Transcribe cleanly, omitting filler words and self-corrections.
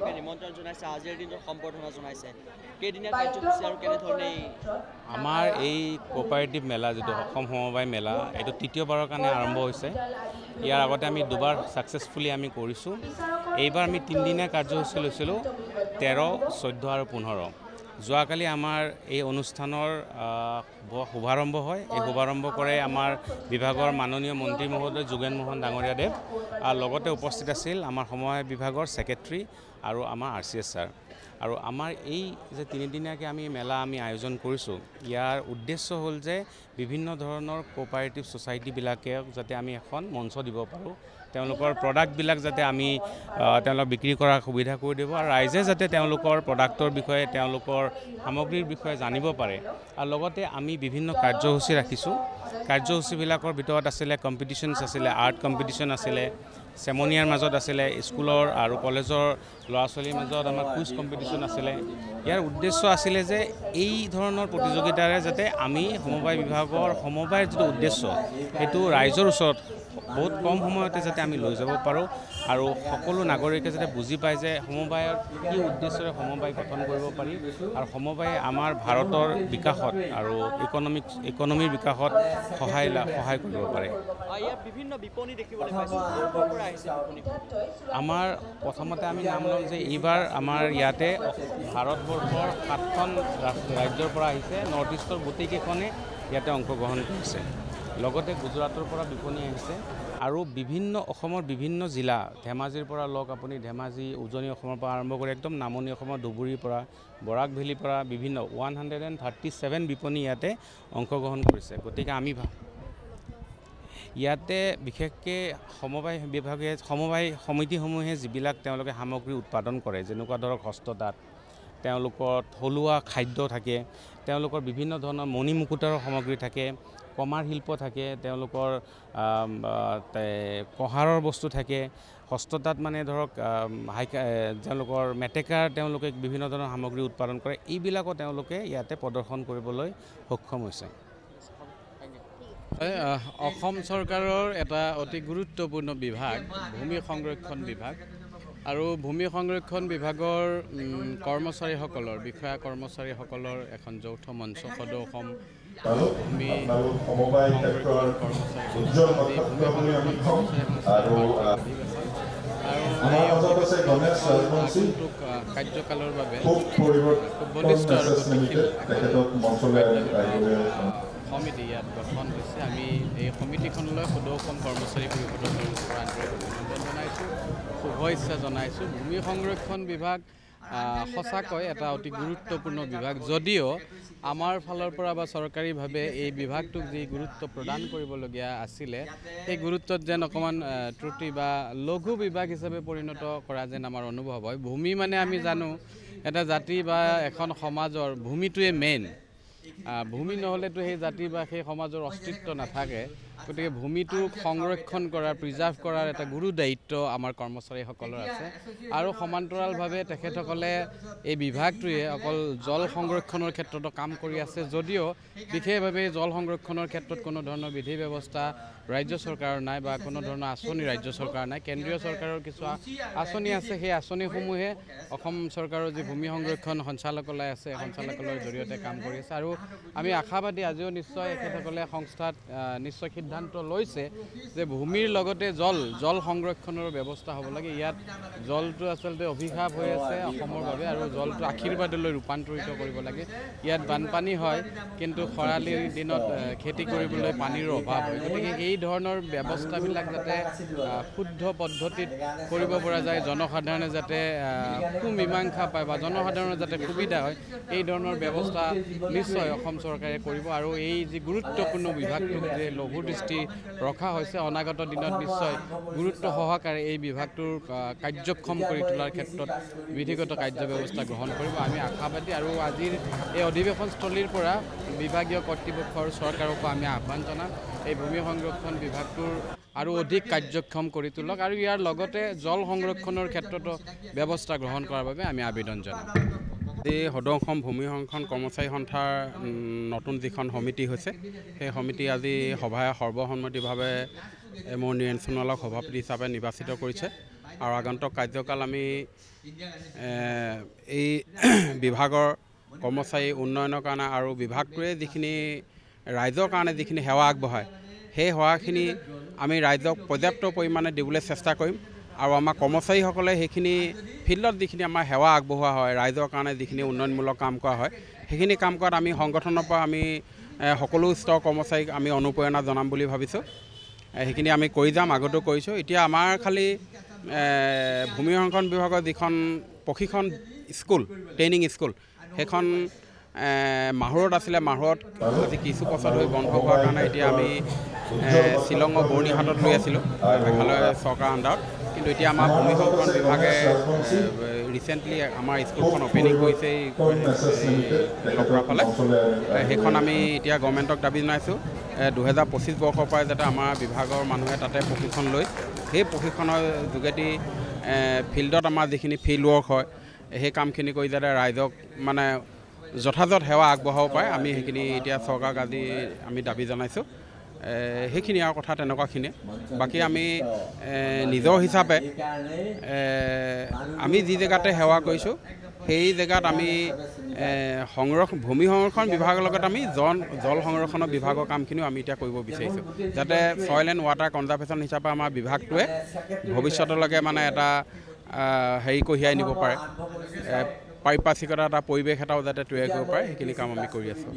আপোনালোকে নিমন্ত্ৰণ জনাইছে আজিৰ দিনটো সম্বৰ্ধনা জনাইছে কেইদিনীয়া কাৰ্যসূচী আৰু কেনেধৰণে আমাৰ এই কোঅপাৰেটিভ মেলা যিটো অসম সমবায় মেলা এইটো তৃতীয়বাৰৰ কাৰণে আৰম্ভ হৈছে ইয়াৰ আগতে আমি দুবাৰ সাকসেসফুলি আমি কৰিছোঁ এইবাৰ আমি তিনিদিনীয়া কাৰ্যসূচী লৈছিলোঁ 13, 14 আৰু 15 যোৱাকালি আমাৰ এই অনুষ্ঠানৰ শুভাৰম্ভ হয় এই শুভাৰম্ভ কৰে আমাৰ বিভাগৰ মাননীয় মন্ত্ৰী মহোদয় যোগেন মোহন ডাঙৰীয়াদেৱ আৰু লগতে উপস্থিত আছিল আমাৰ সমবায় বিভাগৰ সেক্ৰেটাৰী আৰু আমাৰ RCS ছাৰ আৰু আমাৰ এই যে তিনিদিনীয়াকৈ আমি মেলা আমি আয়োজন কৰিছোঁ ইয়াৰ উদ্দেশ্য হ'ল যে বিভিন্ন ধৰণৰ কোঅপাৰেটিভ সোসাইটিবিলাকে যাতে আমি এখন মঞ্চ দিব পাৰোঁ তেওঁলোকৰ প্ৰডাক্টবিলাক যাতে আমি তেওঁলোক বিক্ৰী কৰাৰ সুবিধা কৰি দিব আৰু ৰাইজে যাতে তেওঁলোকৰ প্ৰডাক্টৰ বিষয়ে তেওঁলোকৰ সামগ্ৰীৰ বিষয়ে জানিব পাৰে আৰু লগতে আমি বিভিন্ন কাৰ্যসূচী ৰাখিছোঁ কাৰ্যসূচীবিলাকৰ ভিতৰত আছিলে কম্পিটিশনছ আছিলে আৰ্ট কম্পিটিশন আছিলে সেমনিয়াৰ মাজত আছিলে স্কুলৰ আৰু কলেজৰ ল'ৰা ছোৱালীৰ মাজত আমাৰ কুইজ কম্পিটিশন আছিলে ইয়াৰ উদ্দেশ্য আছিলে যে এই ধৰণৰ প্ৰতিযোগিতাৰে যাতে আমি সমবায় বিভাগৰ সমবায়ৰ যিটো উদ্দেশ্য সেইটো ৰাইজৰ ওচৰত বহুত কম সময়তে যাতে আমি লৈ যাব পাৰোঁ আৰু সকলো নাগৰিকে যাতে বুজি পায় যে সমবায়ৰ কি উদ্দেশ্যৰে সমবায় গঠন কৰিব পাৰি আৰু সমবায়ে আমাৰ ভাৰতৰ বিকাশত আৰু ইকনমিৰ বিকাশত সহায় কৰিব পাৰে ইয়াত বিভিন্ন বিপণী দেখিবলৈ পাইছোঁ আমাৰ প্ৰথমতে আমি নাম ল'ম যে এইবাৰ আমাৰ ইয়াতে ভাৰতবৰ্ষৰ 7খন ৰাজ্যৰ পৰা আহিছে নৰ্থ ইষ্টৰ গোটেইকেইখনে ইয়াতে অংশগ্ৰহণ কৰিছে লগতে গুজৰাটৰ পৰা বিপণী আহিছে আৰু অসমৰ বিভিন্ন জিলা ধেমাজিৰ পৰা লওক আপুনি ধেমাজি উজনি অসমৰ পৰা আৰম্ভ কৰি একদম নামনি অসমৰ ধুবুৰীৰ পৰা বৰাক ভেলীৰ পৰা বিভিন্ন 137 বিপণী ইয়াতে অংশগ্ৰহণ কৰিছে গতিকে আমি ইয়াতে বিশেষকৈ সমবায় বিভাগে সমবায় সমিতিসমূহে যিবিলাক তেওঁলোকে সামগ্ৰী উৎপাদন কৰে যেনেকুৱা ধৰক হস্ততাঁত তেওঁলোকৰ থলুৱা খাদ্য থাকে তেওঁলোকৰ বিভিন্ন ধৰণৰ মণি মুকুতাৰ সামগ্ৰী থাকে কমাৰ শিল্প থাকে তেওঁলোকৰ কঁহাৰৰ বস্তু থাকে হস্ততাঁত মানে ধৰক তেওঁলোকৰ মেটেকাৰ তেওঁলোকে বিভিন্ন ধৰণৰ সামগ্ৰী উৎপাদন কৰে এইবিলাকো তেওঁলোকে ইয়াতে প্ৰদৰ্শন কৰিবলৈ সক্ষম হৈছে অসম চৰকাৰৰ এটা অতি গুৰুত্বপূৰ্ণ বিভাগ ভূমি সংৰক্ষণ বিভাগ আৰু ভূমি সংৰক্ষণ বিভাগৰ কৰ্মচাৰীসকলৰ বিষয়া কৰ্মচাৰীসকলৰ এখন যৌথ মঞ্চ সদৌ অসম ভূমি সংৰক্ষণ কাৰ্যকালৰ বাবে খুব বলিষ্ঠ আৰু সমিতি ইয়াত গঠন হৈছে আমি এই সমিতিখনলৈ সদৌ অসম কৰ্মচাৰী পৰিষদৰ পৰা অভিনন্দন জনাইছোঁ শুভেচ্ছা জনাইছোঁ ভূমি সংৰক্ষণ বিভাগ সঁচাকৈ এটা অতি গুৰুত্বপূৰ্ণ বিভাগ যদিও আমাৰ ফালৰ পৰা বা চৰকাৰীভাৱে এই বিভাগটোক যি গুৰুত্ব প্ৰদান কৰিবলগীয়া আছিলে সেই গুৰুত্বত যেন অকণমান ত্ৰুটি বা লঘু বিভাগ হিচাপে পৰিণত কৰা যেন আমাৰ অনুভৱ হয় ভূমি মানে আমি জানো এটা জাতি বা এখন সমাজৰ ভূমিটোৱে মেইন ভূমি নহ'লেতো সেই জাতি বা সেই সমাজৰ অস্তিত্ব নাথাকে গতিকে ভূমিটোক সংৰক্ষণ কৰা প্ৰিজাৰ্ভ কৰাৰ এটা গুৰু দায়িত্ব আমাৰ কৰ্মচাৰীসকলৰ আছে আৰু সমান্তৰালভাৱে তেখেতসকলে এই বিভাগটোৱে অকল জল সংৰক্ষণৰ ক্ষেত্ৰতো কাম কৰি আছে যদিও বিশেষভাৱে জল সংৰক্ষণৰ ক্ষেত্ৰত কোনো ধৰণৰ বিধি ব্যৱস্থা ৰাজ্য চৰকাৰৰ নাই বা কোনো ধৰণৰ আঁচনি ৰাজ্য চৰকাৰ নাই কেন্দ্ৰীয় চৰকাৰৰ কিছু আঁচনি আছে সেই আঁচনিসমূহে অসম চৰকাৰৰ যি ভূমি সংৰক্ষণ সঞ্চালকালয় আছে সঞ্চালকালয়ৰ জৰিয়তে কাম কৰি আছে আৰু আমি আশাবাদী আজিও নিশ্চয় এখেতসকলে সংস্থাত নিশ্চয় সিদ্ধান্ত লৈছে যে ভূমিৰ লগতে জল সংৰক্ষণৰ ব্যৱস্থা হ'ব লাগে ইয়াত জলটো আচলতে অভিশাপ হৈ আছে অসমৰ বাবে আৰু জলটো আশীৰ্বাদলৈ ৰূপান্তৰিত কৰিব লাগে ইয়াত বানপানী হয় কিন্তু খৰালিৰ দিনত খেতি কৰিবলৈ পানীৰ অভাৱ হয় গতিকে এই ধৰণৰ ব্যৱস্থাবিলাক যাতে শুদ্ধ পদ্ধতিত কৰিব পৰা যায় জনসাধাৰণে যাতে সুমীমাংসা পায় বা জনসাধাৰণৰ যাতে সুবিধা হয় এই ধৰণৰ ব্যৱস্থা নিশ্চয় অসম চৰকাৰে কৰিব আৰু এই যি গুৰুত্বপূৰ্ণ বিভাগটোক যে লঘু দৃষ্টি ৰখা হৈছে অনাগত দিনত নিশ্চয় গুৰুত্ব সহকাৰে এই বিভাগটোৰ কাৰ্যক্ষম কৰি তোলাৰ ক্ষেত্ৰত বিধিগত কাৰ্য ব্যৱস্থা গ্ৰহণ কৰিব আমি আশাবাদী আৰু আজিৰ এই অধিৱেশনস্থলীৰ পৰা বিভাগীয় কৰ্তৃপক্ষৰ চৰকাৰকো আমি আহ্বান জনাম এই ভূমি সংৰক্ষণ বিভাগটোৰ আৰু অধিক কাৰ্যক্ষম কৰি তোলক আৰু ইয়াৰ লগতে জল সংৰক্ষণৰ ক্ষেত্ৰতো ব্যৱস্থা গ্ৰহণ কৰাৰ বাবে আমি আবেদন জনাম এই সদৌ অসম ভূমি সংৰক্ষণ কৰ্মচাৰী সন্থাৰ নতুন যিখন সমিতি হৈছে সেই সমিতি আজি সভাই সৰ্বসন্মতিভাৱে মোৰ নিৰঞ্জনৱালক সভাপতি হিচাপে নিৰ্বাচিত কৰিছে আৰু আগন্তুক কাৰ্যকাল আমি এই বিভাগৰ কৰ্মচাৰী উন্নয়নৰ কাৰণে আৰু বিভাগটোৱে যিখিনি ৰাইজৰ কাৰণে যিখিনি সেৱা আগবঢ়ায় সেই সেৱাখিনি আমি ৰাইজক পৰ্যাপ্ত পৰিমাণে দিবলৈ চেষ্টা কৰিম আৰু আমাৰ কৰ্মচাৰীসকলে সেইখিনি ফিল্ডত যিখিনি আমাৰ সেৱা আগবঢ়োৱা হয় ৰাইজৰ কাৰণে যিখিনি উন্নয়নমূলক কাম কৰা হয় সেইখিনি কাম কৰাত আমি সংগঠনৰ পৰা আমি সকলো স্তৰৰ কৰ্মচাৰীক আমি অনুপ্ৰেৰণা জনাম বুলি ভাবিছোঁ সেইখিনি আমি কৰি যাম আগতেও কৰিছোঁ এতিয়া আমাৰ খালি ভূমি সংৰক্ষণ বিভাগৰ যিখন প্ৰশিক্ষণ স্কুল ট্ৰেইনিং স্কুল সেইখন মাহুৰত আছিলে মাহুৰত আজি কিছু বছৰ ধৰি বন্ধ হোৱাৰ কাৰণে এতিয়া আমি শ্বিলঙৰ বৰ্ণিহাটত লৈ আছিলোঁ মেঘালয় চৰকাৰৰ আণ্ডাৰত কিন্তু এতিয়া আমাৰ ভূমি সংৰক্ষণ বিভাগে ৰিচেণ্টলি আমাৰ স্কুলখন অপেনিং কৰিছে লকৰা ফালে সেইখন আমি এতিয়া গভৰ্ণমেণ্টক দাবী জনাইছোঁ 2025 বৰ্ষৰ পৰাই যাতে আমাৰ বিভাগৰ মানুহে তাতে প্ৰশিক্ষণ লৈ সেই প্ৰশিক্ষণৰ যোগেদি ফিল্ডত আমাৰ যিখিনি ফিল্ড ৱৰ্ক হয় সেই কামখিনি কৰি যাতে ৰাইজক মানে যথাযথ সেৱা আগবঢ়াব পাৰে আমি সেইখিনি এতিয়া চৰকাৰক আজি আমি দাবী জনাইছোঁ সেইখিনি আৰু কথা তেনেকুৱাখিনি বাকী আমি নিজৰ হিচাপে আমি যি জেগাতে সেৱা কৰিছোঁ সেই জেগাত আমি ভূমি সংৰক্ষণ বিভাগৰ লগত আমি জল সংৰক্ষণৰ বিভাগৰ কামখিনিও আমি এতিয়া কৰিব বিচাৰিছোঁ যাতে ছইল এণ্ড ৱাটাৰ কনজাৰ্ভেশ্যন হিচাপে আমাৰ বিভাগটোৱে ভৱিষ্যতলৈকে মানে এটা হেৰি কঢ়িয়াই নিব পাৰে পাৰিপাৰ্শ্বিকতা এটা পৰিৱেশ এটাও যাতে তৈয়াৰ কৰিব পাৰে সেইখিনি কাম আমি কৰি আছোঁ